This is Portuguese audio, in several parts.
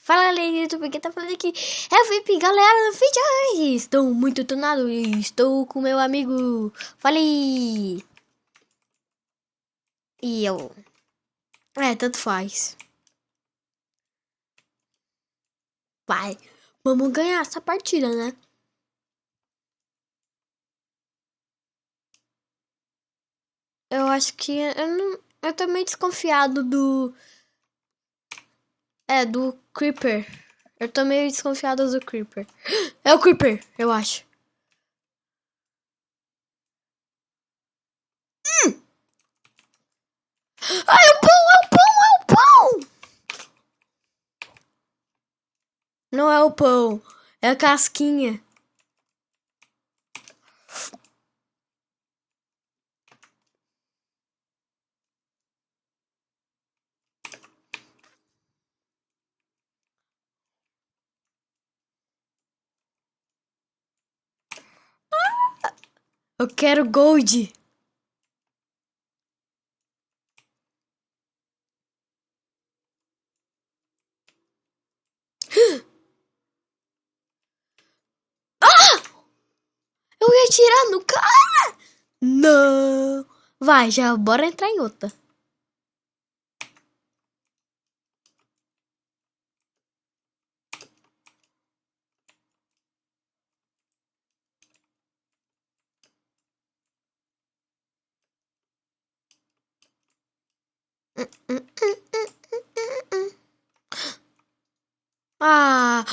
Fala galera do YouTube, quem tá falando aqui é o Felipe, galera, no vídeo de hoje estou muito tunado e estou com meu amigo, falei, e eu, tanto faz, vai, vamos ganhar essa partida, né? Eu acho que, eu tô meio desconfiado do Creeper, eu tô meio desconfiado do Creeper, é o Creeper, eu acho. Ai, o pão, é o pão, é o pão! Não é o pão, é a casquinha. Eu quero gold. Eu ia atirar no cara. Não. Vai, já bora entrar em outra. Ah,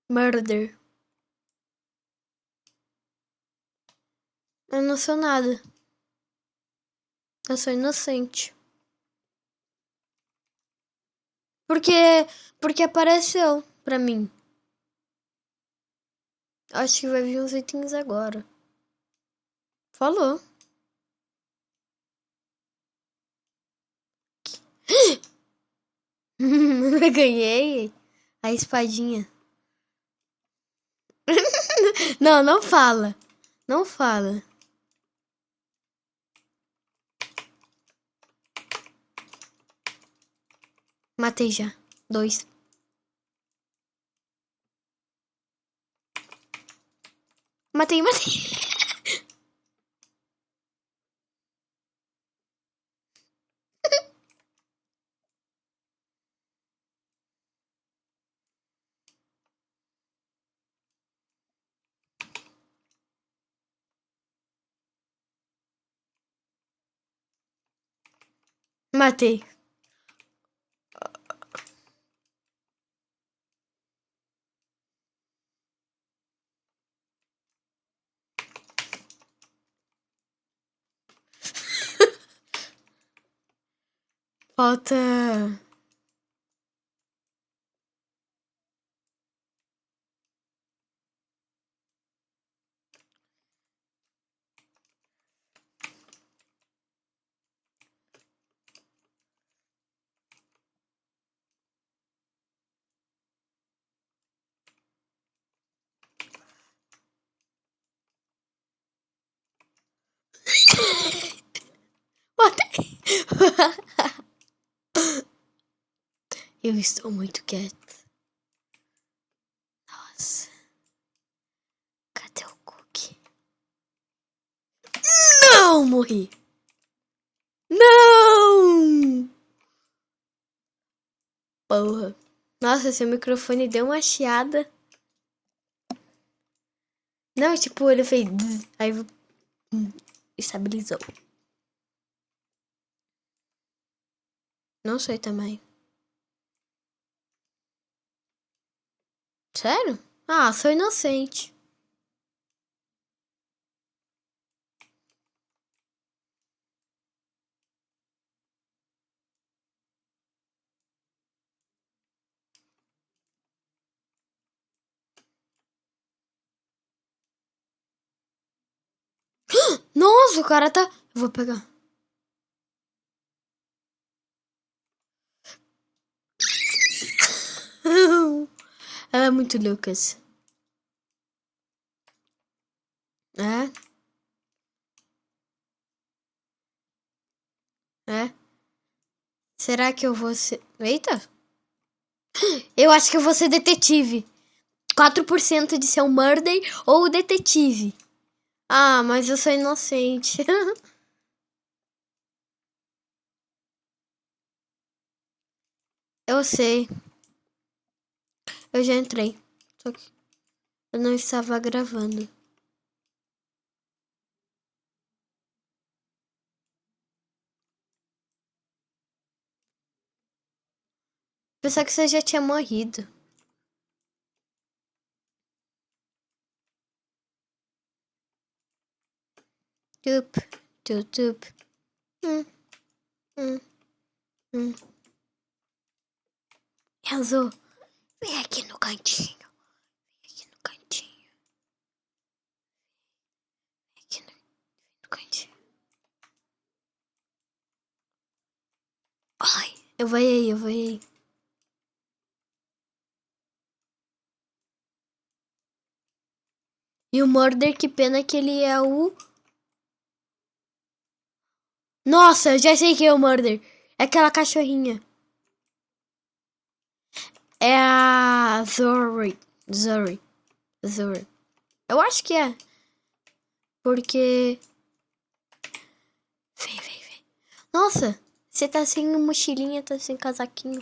murder. Eu não sou nada. Eu sou inocente. Porque, porque apareceu pra mim. Acho que vai vir uns itens agora. Falou. Eu ganhei a espadinha. Não, não fala. Não fala. Matei já. 2. Matei. Matei. Falta. Matei. Eu estou muito quieto. Nossa. Cadê o cookie? Não, morri. Não! Porra. Nossa, seu microfone deu uma chiada. Não, tipo, ele fez... Aí estabilizou. Não sei também. Sério? Ah, sou inocente. Nossa, o cara tá... Eu vou pegar. Ela é muito Lucas. É? É? Será que eu vou ser... Eita! Eu acho que eu vou ser detetive. 4% de ser um murder ou detetive. Ah, mas eu sou inocente. Eu sei. Eu já entrei. Só que eu não estava gravando. Pensava que você já tinha morrido. Tup, tup, tup. Hum. Enzo, vem aqui no cantinho. Vem aqui no cantinho. Vem aqui no cantinho. Ai, eu vou. E o Murder, que pena que ele é o... Nossa, eu já sei quem é o Murder. É aquela cachorrinha. É a Zori. Eu acho que é. Porque... Vem. Nossa, você tá sem mochilinha, tá sem casaquinho.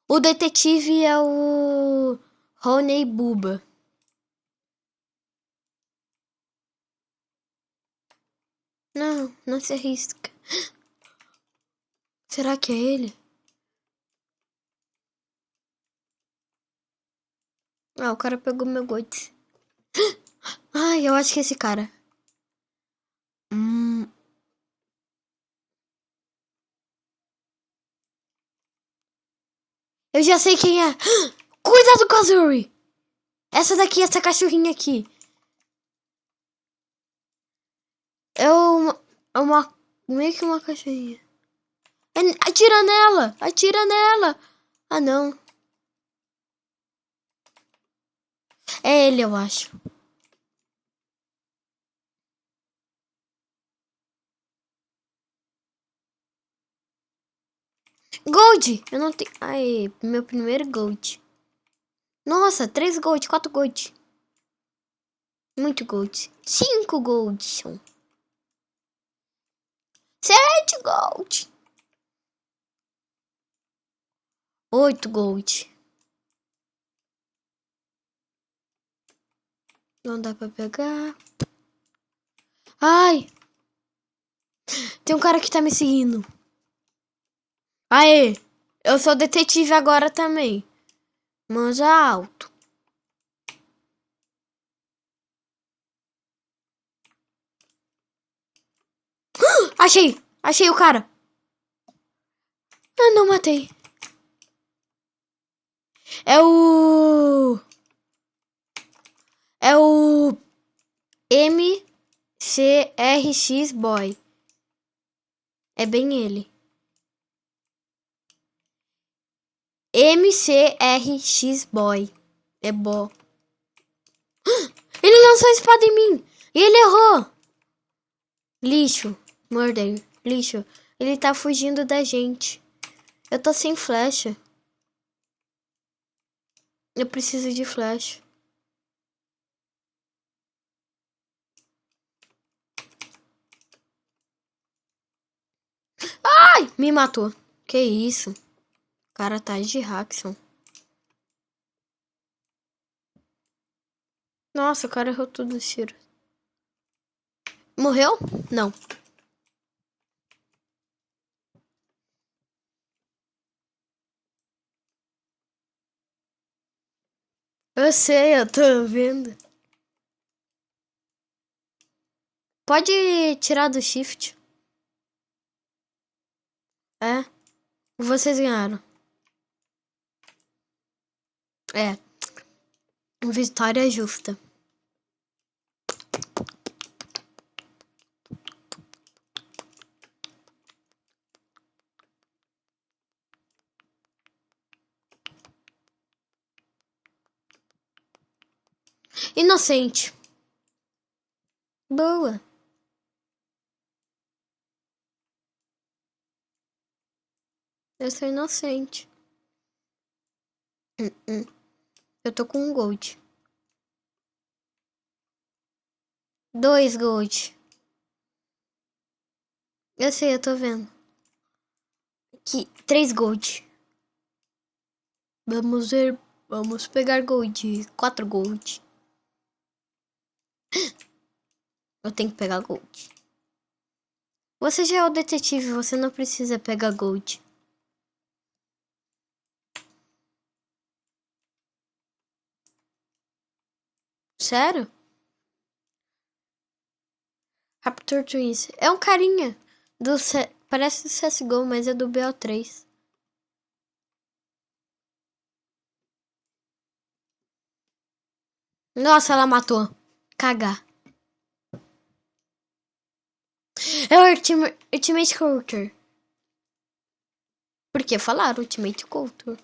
O detetive é o... Rony Buba. Não se arrisca. Será que é ele? Ah, o cara pegou meu gote. Ai, eu acho que é esse cara. Eu já sei quem é. Cuidado com a Zuri. Essa daqui, essa cachorrinha aqui. É uma meio que uma cachorrinha. Atira nela. Ah, não. É ele, eu acho. Gold! Eu não tenho... Ai, meu primeiro gold. Nossa, 3 gold, 4 gold. Muito gold. 5 gold. 7 gold. 8 gold. Não dá pra pegar. Ai! Tem um cara que tá me seguindo. Aê! Eu sou detetive agora também. Manja alto. Achei o cara. Ah, não matei. É o MCRX Boy. É bem ele. MCRX Boy. É bom. Ele lançou a espada em mim. E ele errou. Lixo. Murder. Lixo. Ele tá fugindo da gente. Eu tô sem flecha. Eu preciso de flecha. Ai! Me matou. Que isso? O cara tá de Haxon. Nossa, o cara errou tudo os tiros. Morreu? Não. Eu sei, eu tô vendo. Pode tirar do shift. É. Vocês ganharam. É. Vitória justa. Inocente. Boa. Eu sou inocente. Eu tô com um gold. 2 gold. Eu sei, eu tô vendo. Aqui, 3 gold. Vamos ver. Vamos pegar gold. 4 gold. Eu tenho que pegar gold. Você já é o detetive, você não precisa pegar gold. Sério? Raptor Twins. É um carinha. Parece do CSGO, mas é do BO3. Nossa, ela matou. Cagar. É o Ultimate Counter. Por que falaram Ultimate Counter?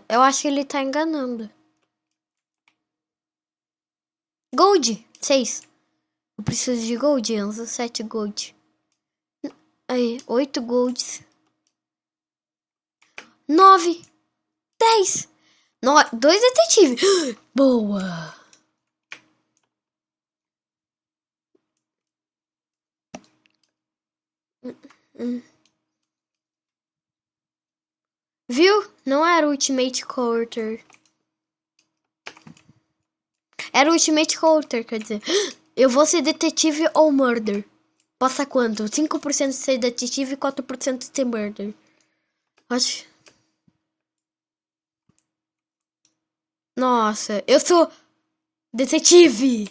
Eu acho que ele tá enganando. Gold, 6. Eu preciso de gold, Enzo. 7 gold. Aí, 8 golds. 9. 10. 2 detetives. Boa. Viu? Não era Ultimate Counter. Era Ultimate Counter, quer dizer. Eu vou ser detetive ou murder. Passa quanto? 5% de ser detetive e 4% de ser murder. Acho... Nossa, eu sou detetive.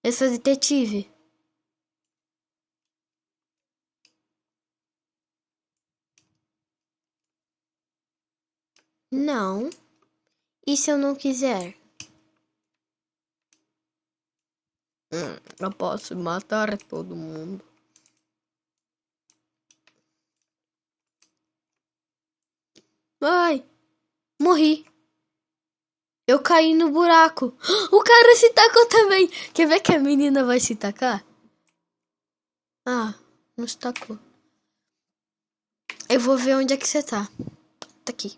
Eu sou detetive. Não. E se eu não quiser? Eu posso matar todo mundo. Ai, morri. Eu caí no buraco. O cara se tacou também. Quer ver que a menina vai se tacar? Ah, não se tacou. Eu vou ver onde é que você tá. Tá aqui.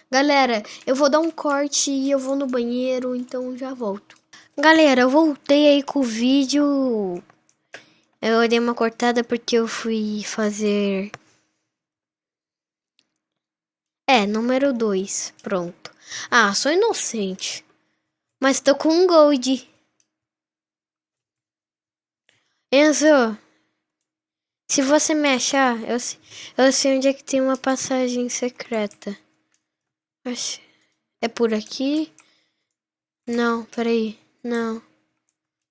Galera, eu vou dar um corte e eu vou no banheiro, então já volto. Galera, eu voltei aí com o vídeo. Eu dei uma cortada porque eu fui fazer... número 2. Pronto. Ah, sou inocente. Mas tô com um gold. Enzo, se você me achar, eu sei onde é que tem uma passagem secreta. É por aqui? Não, peraí. Não,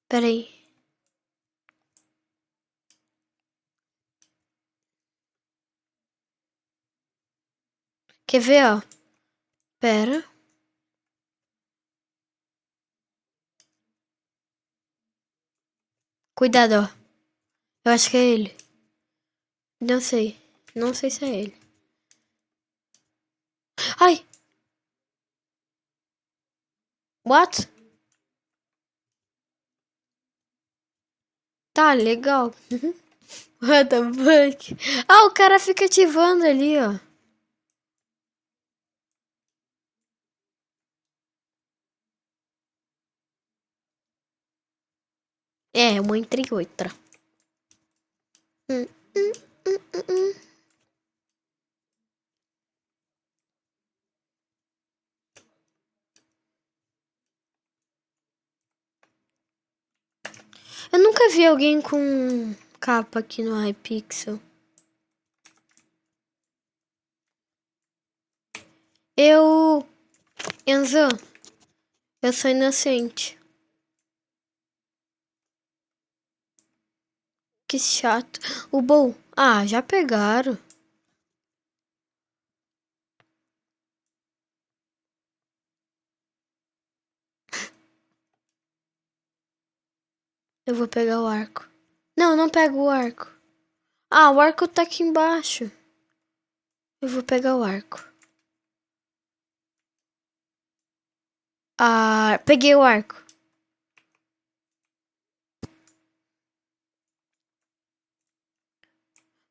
peraí. Quer ver, ó? Pera. Cuidado, ó. Eu acho que é ele. Não sei. Não sei se é ele. Ai! What? Tá, legal. What the fuck? Ah, o cara fica ativando ali, ó. Uma entre outra. Hum, hum, hum, hum. Eu nunca vi alguém com capa aqui no Hypixel. Enzo, eu sou inocente. Que chato. O bom. Ah, já pegaram. Eu vou pegar o arco. Não, não pego o arco. Ah, o arco tá aqui embaixo. Eu vou pegar o arco. Ah, peguei o arco.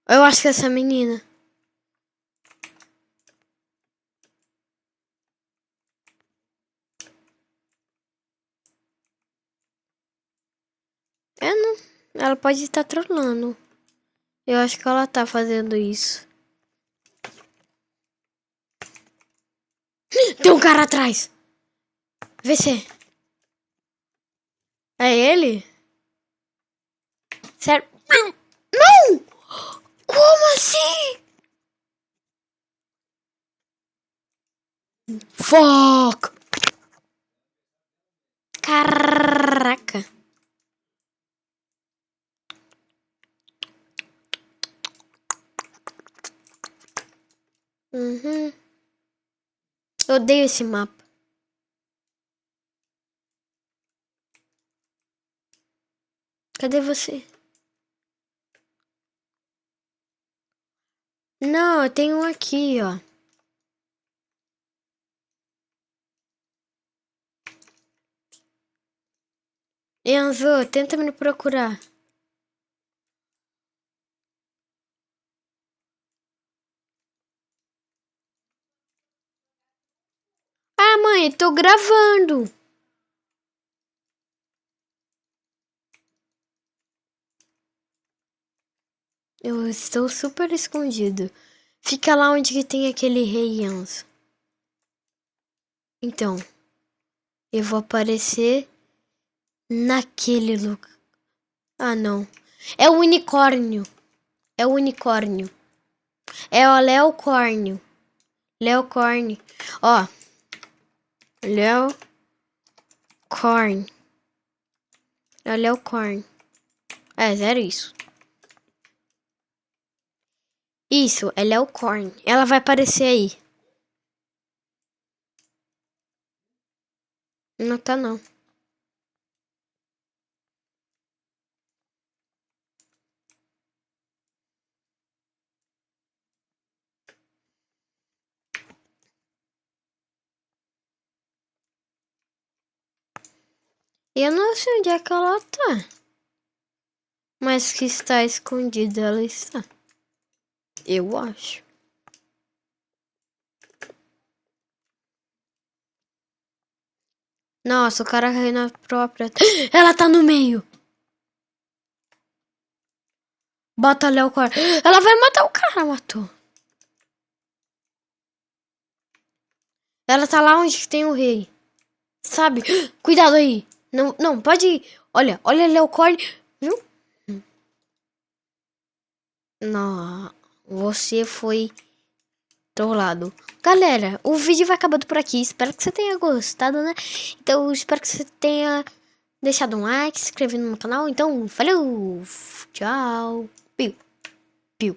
Eu acho que essa menina. É, não. Ela pode estar trolando. Eu acho que ela tá fazendo isso. Tem um cara atrás. Vê se é ele? Sério? Não! Como assim? Fuck! Caraca! Uhum. Eu odeio esse mapa. Cadê você? Não, eu tenho um aqui, ó. Enzo, tenta me procurar. Ah, mãe, tô gravando. Eu estou super escondido. Fica lá onde que tem aquele rei Enzo. Então, eu vou aparecer naquele lugar. Ah, não. É o unicórnio. É o unicórnio. É o Leocórnio. Leocórnio. Ó. Leocorn. É o Leocorn. É, zero isso. Isso, é Leocorn. Ela vai aparecer aí. Não tá, não. Eu não sei onde é que ela tá. Mas que está escondida ela está. Eu acho. Nossa, o cara caiu na própria. Ela tá no meio. Bota Leocorn. Ela vai matar o cara, matou. Ela tá lá onde tem o rei. Sabe? Cuidado aí. Não, não, pode ir. Olha, olha Leocorn. Viu? Não, você foi trollado. Galera, o vídeo vai acabando por aqui. Espero que você tenha gostado, né? Então, espero que você tenha deixado um like, se inscrevido no meu canal. Então, valeu! Tchau! Piu! Piu!